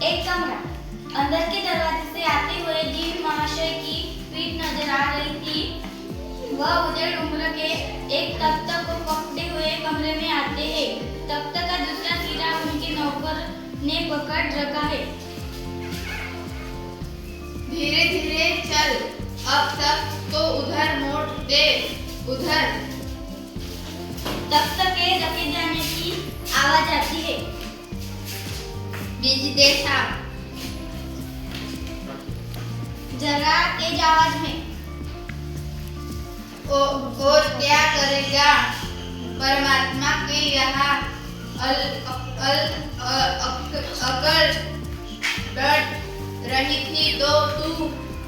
एक कमरा। अंदर के दरवाजे से आते हुए जी महाशय की पीठ नजर आ रही थी। वह उधेड़ उम्र के एक तख्त को पकड़े हुए कमरे में आते हैं। तख्त का दूसरा सिरा उनके नौकर ने पकड़ रखा है। धीरे धीरे चल, अब तक तो उधर मोड़ दे, उधर। तख्त के रखे जाने की आवाज आती है। बीज दे साहब। जरा तेज आवाज में। और क्या करेगा? परमात्मा के यहाँ अकल डट रही थी तो तू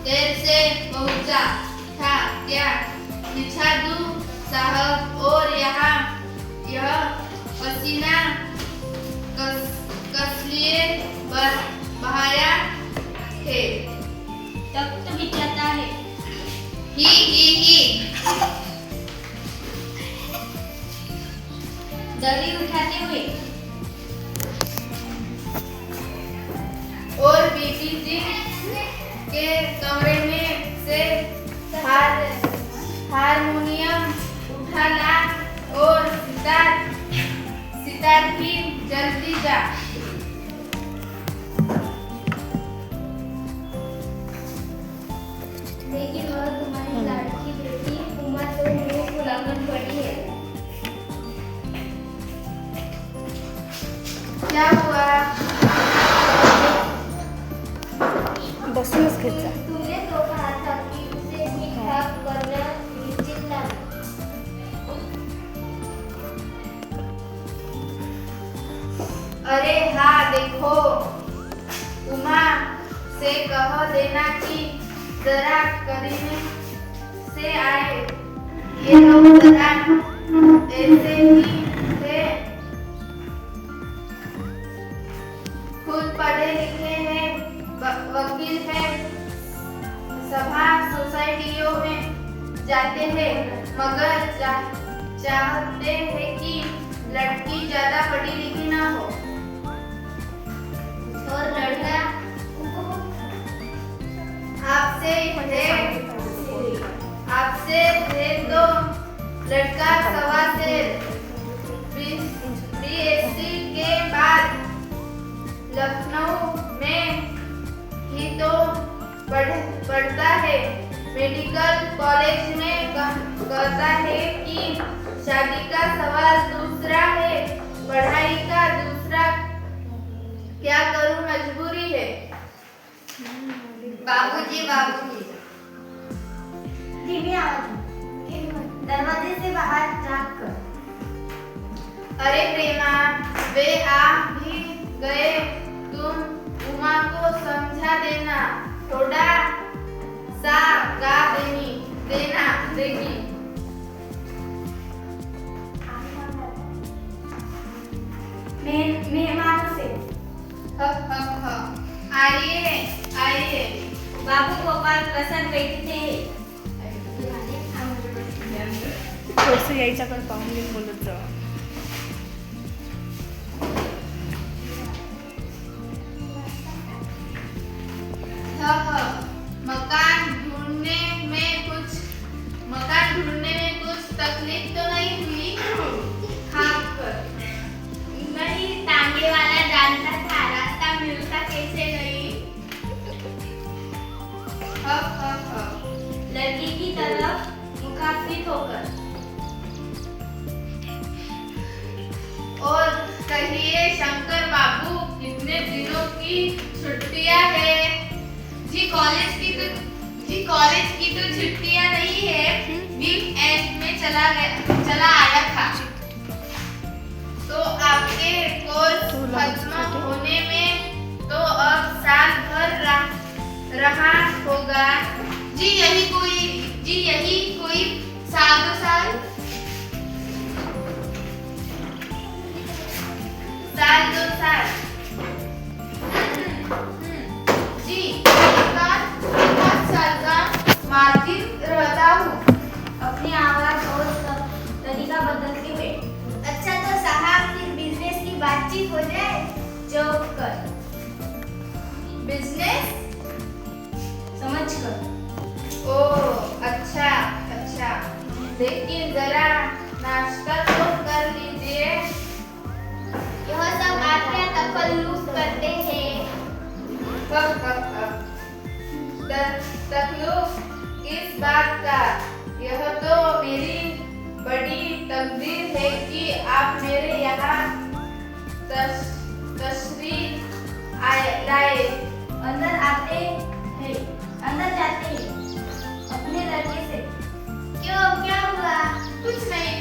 देर से पहुंचा था क्या? बिछा दूं साहब, और यहाँ यह पसीना कसलिए बहाया है। तख्त बिछाता है। ही दरी उठाते हुए। और बीबी जी के कमरे में से हारमोनियम उठा ला और सितार भी जल्दी जा। लेकिन वह तुम्हारी लाडकी बेटी उमा तो मुंह फुलाकर पड़ी है। क्या हुआ? बसूनच घेत जा. तूने तो कहा था कि उसे ठीक ठाक करना निश्चित था। अरे हाँ, देखो, उमा से कह देना कि जरा करीने से आए। ये लोग जरा ऐसे ही थे, खुद पढ़े लिखे हैं, वकील हैं, सभा सोसाइटियों में जाते हैं, मगर चाहते हैं कि लड़की ज्यादा पढ़ी लिखी ना हो और लड़का आपसे है तो लड़का सवा से BSc के बाद लखनऊ में ही तो पढ़ता है। मेडिकल कॉलेज में कहता है कि शादी का सवाल दूसरा है, पढ़ाई का दूसरा। क्या करूं, मजबूरी है। बाबूजी धीमी आवाज में, दरवाजे से बाहर झांक कर। अरे प्रेमा, वे आ भी गए, तुम उमा को समझा देना, थोड़ा सा गा देगी। मेहमानों से। आइए। बाबू गोपाल प्रसाद बैठे थे। थोडंसं यायच्याकडे पाहून घेऊन बोलत जा. मकान ढूंढने में कुछ तकलीफ तो नहीं हुई? नहीं, टांगे वाला जानता था, रास्ता मिलता कैसे नहीं। लड़की की तरफ मुखाफित होकर। और कहिए शंकर बाबू, कितने दिनों की छुट्टियां है? जी कॉलेज की तो छुट्टियां नहीं है, वीकेंड में चला आया था। तो आपके कोर्स खत्म होने में तो अब साल भर रहा होगा। जी यही कोई साल 2 साल। जी एक साल का मार्जिन रहता हूँ। अपनी आवाज और तरीका बदलते हुए। अच्छा तो साहब, फिर बिजनेस की बातचीत हो जाए, चौक कर। तशरीफ लाए। अंदर आते हैं, अंदर जाते हैं अपने लड़के से। क्यों, क्या हुआ? कुछ नहीं।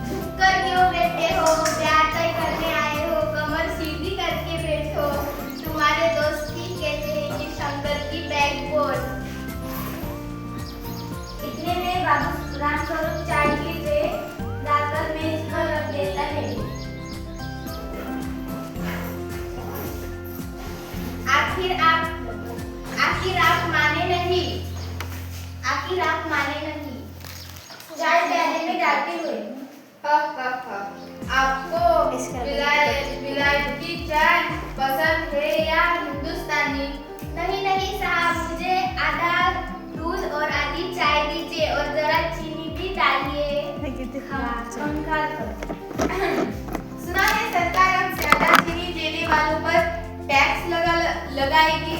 झुककर क्यों बैठे हो? प्यार तय करने आए हो, कमर सीधी करके बैठो। तुम्हारे दोस्त ही कहते हैं कि शंकर की बैकबोन। इतने में बाबू रामस्वरूप चाय की ट्रे लाकर मेज पर रख देता है। आखिर आप माने नहीं। चाय प्याले में डालते हुए। आपको विलायती चाय पसंद है या हिंदुस्तानी? नहीं साहब, मुझे आधा दूध और आधी चाय दीजिए और जरा चीनी भी डालिए। पंखा पर। सुना है सरकार अब ज्यादा चीनी देने वालों पर टैक्स लगाएगी।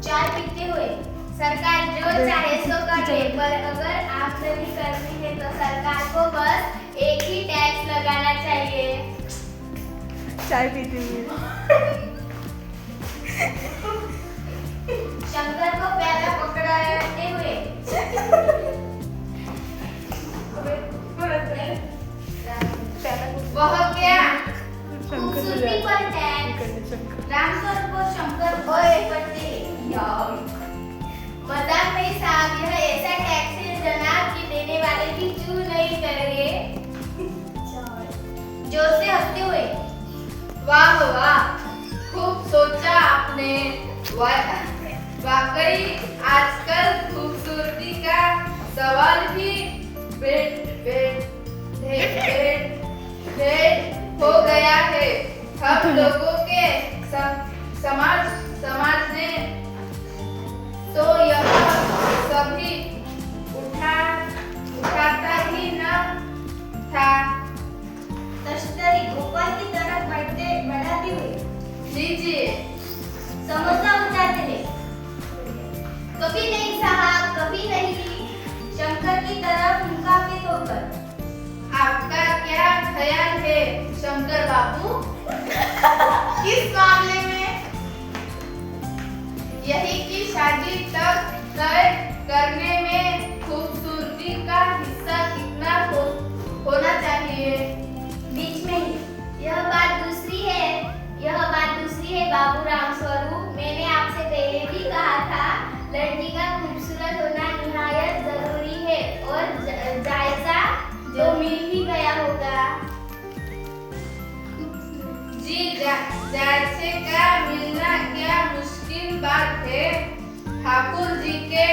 चाय पीते हुए। सरकार जो चाहे सो करे, पर अगर आमदनी करनी है तो सरकार को बस एक ही टैक्स लगाना चाहिए। चाय पीते हुए। शंकर को प्याला पकड़ाते हुए। वह क्या? शंकर से खूबसूरती पर टैक्स। रामस्वरूप और शंकर ओए। पड़ते मजाक नहीं साहब, यह ऐसा टैक्स है जनाब कि देने वाले भी चू नहीं करेंगे। जोर से हंसते हुए। वाह वाह, खूब सोचा आपने। वाकई आजकल खूबसूरती का सवाल भी हो गया है। हम लोगों के समाज ने तो यह सभी उठाता ही न था। तश्तरी गोपाल की तरफ बढ़ाते हुए। लीजिए। समोसा उठाते हैं। कभी नहीं साहब, कभी नहीं। शंकर की तरफ मुखाफिज होकर। आपका क्या ख्याल है शंकर बाबू? किस मामले में? यही कि शादी तक तय करने में खूबसूरती का हिस्सा कितना होना चाहिए? बीच में ही। यह बात दूसरी है बाबू रामस्वरूप। मैंने आपसे पहले भी कहा था, लड़की का खूबसूरत होना निहायत जरूरी है और जायजा जो मिल ही गया होगा। जी, जायजे का मिलना क्या मुश्किल बात है। ठाकुर जी के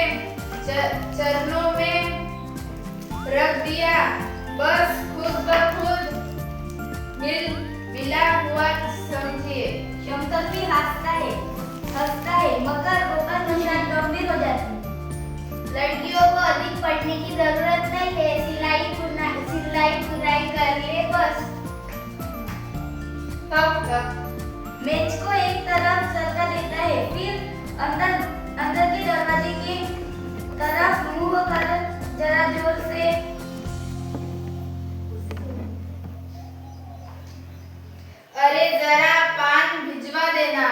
चरणों में रख दिया, बस खुद ब खुद मिला हुआ समझिए। शंकर भी हंसता है मगर गोपाल निशान गंभीर हो जाती है। लड़कियों को अधिक पढ़ने की जरूरत नहीं है, सिलाई बुनाई कर ले बस। मेज को एक तरफ सरका देता है, फिर अंदर के दरवाजे की तरफ मुंह कर जरा जोर से। अरे जरा पान भिजवा देना।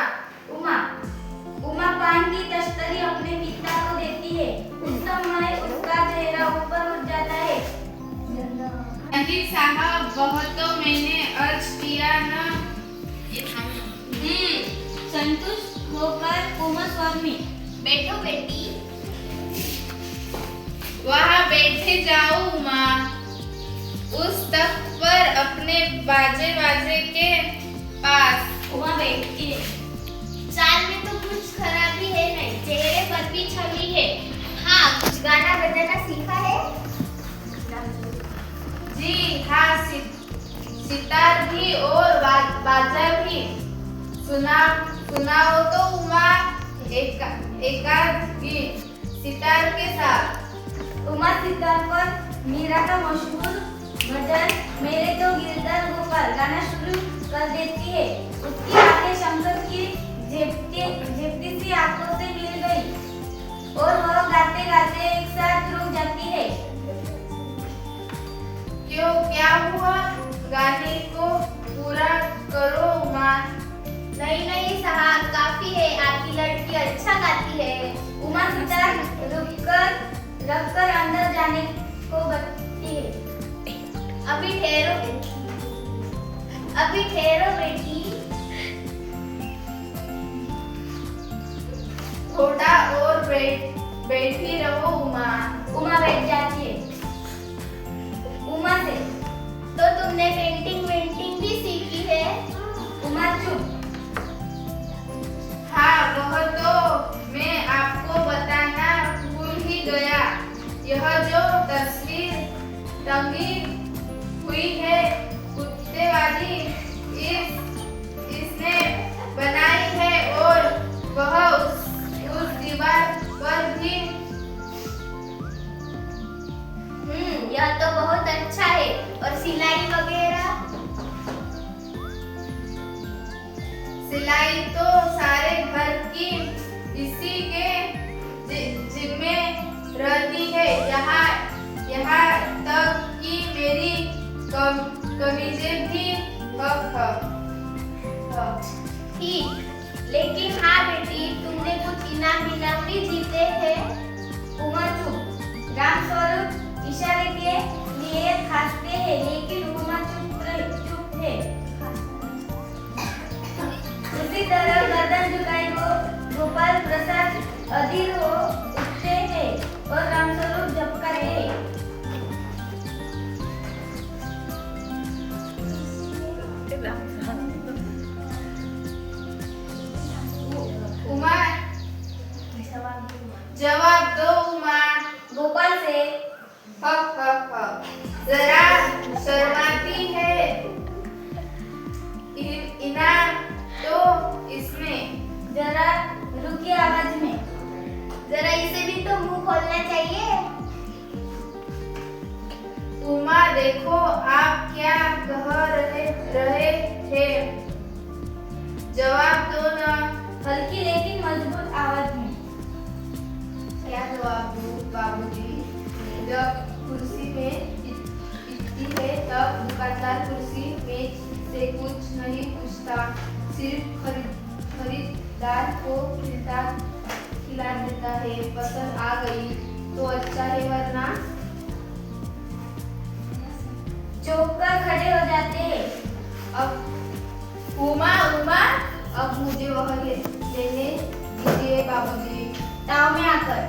उमा पान की तश्तरी अपने पिता को देती है। उस समय उसका चेहरा ऊपर उठ जाता है। नहीं साहब, वह तो मैंने अर्ज किया ना। संतुष्ट होकर उमा स्वर में। बैठो बेटी। वहाँ बैठे जाओ उमा, उस तख्त पर अपने बाजे के पास। उमा बैठती है। चाल में तो कुछ खराबी है नहीं, चेहरे पर भी छवि है। हाँ, कुछ गाना बजाना सीखा है? जी हाँ, सितार भी और बाजा भी। सुनाओ तो उमा, एकाध गीत सितार के साथ। उमा सितार पर मीरा का मशहूर भजन मेरे तो गिरधर गोपाल गाना शुरू कर देती है। उसकी आंखें शंकर की झेपती सी आंखों से मिल गई और वह गाते गाते एक साथ रुक जाती है। क्यों, क्या हुआ? गाने को पूरा करो उमा। नहीं नहीं साहब, काफी है, आपकी लड़की अच्छा गाती है। उमा सितार रखकर अंदर जाने को बतती है। अभी ठहरो बेटी। थोड़ा और बैठी रहो उमा। उमा बैठ जाती है। उमा से, तो तुमने पेंटिंग भी सीखी है? उमा चुप। हाँ, वह तो मैं आपको बताना भूल ही गया। यह जो तस्वीर टंगी हुई है कुत्ते वाली, इसने बनाई है और वह उस दीवार पर भी। यह तो बहुत अच्छा है। और सिलाई वगैरह? सिलाई तो सारे घर की इसी के जिम्मे रहती है। यहाँ तक कि मेरी कमीजें भी ठीक, लेकिन हाँ बेटी, तुमने कुछ इनाम भी जीते हैं। उमा चुप। रामस्वरूप इशारे के लिए खांसते हैं, लेकिन उमा चुप है। उसी तरह गर्दन झुकाए गोपाल प्रसाद अधीर हो उठते हैं और रामस्वरूप झपका रहे हैं। उमा, जवाब दो उमा। गोपाल से, जरा शर्माती है। इनाम तो इसमें। जरा रुकी आवाज में, जरा इसे भी तो मुंह खोलना चाहिए। उमा देखो, आप क्या कह रहे थे? जवाब दो ना। हल्की लेकिन मजबूत आवाज में। क्या जवाब दूं बाबूजी? जब कुर्सी में इतनी है तब दुकानदार कुर्सी मेज से कुछ नहीं पूछता, सिर्फ खरीदार को खिला देता है। पसंद आ गई तो अच्छा है, वरना चौंककर खड़े हो जाते हैं। अब उमा, अब मुझे वह लेने दीजिए बाबूजी। ताव में आकर,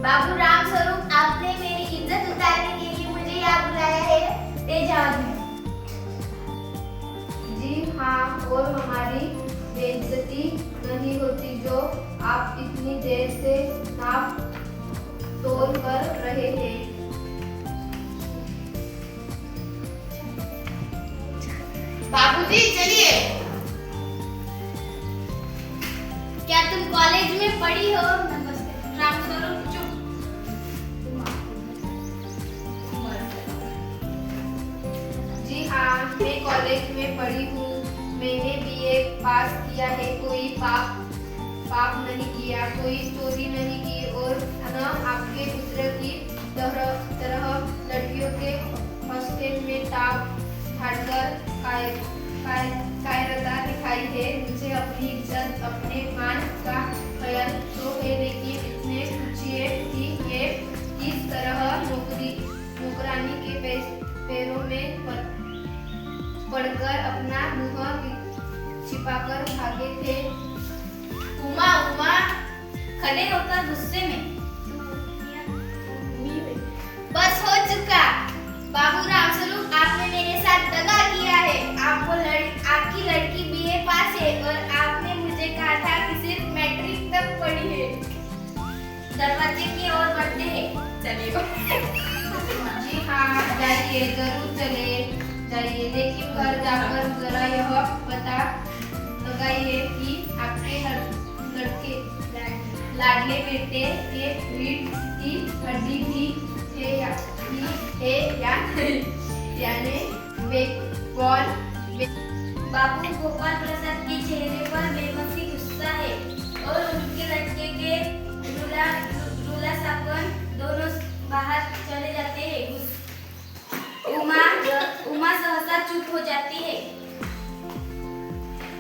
बाबू रामस्वरूप, आपने मेरी इज्जत उतारने के लिए मुझे यहाँ बुलाया है? तेज आवाज में। जी हाँ, और हमारी बेइज्जती नहीं होती जो आप इतनी देर से नाप तोल कर रहे हैं। बाबूजी चलिए। क्या तुम कॉलेज में पढ़ी हो? रामस्वरूप चुप। जी हाँ, मैं कॉलेज में पढ़ी हूँ। मैंने बीए पास किया है। कोई पाप नहीं किया, कोई चोरी नहीं की और न आपके पुत्र की तरह लड़कियों के हॉस्टल में टाप झाड़कर कायरता दिखाई है। मुझे अपनी इज्जत, अपने मान का ख्याल तो है, लेकिन इसमें पूछिए कि ये किस तरह नौकरानी के पैरों में पड़कर अपना मुंह छिपाकर भागे थे। उमा खड़े होकर गुस्से में, बस हो चुका। बाबू रामस्वरूप, आपने मेरे साथ दगा किया है। आपकी लड़की बीए पास है और आपने मुझे कहा था कि सिर्फ मैट्रिक तक पढ़ी है। दरवाजे की ओर बढ़ते हैं। चलिए। जी हाँ, जाइए, जरूर चले जाइए, लेकिन घर जाकर जरा यह पता लगाइए कि आपके लड़के लाडले बेटे के रीढ़ की हड्डी भी है या नहीं।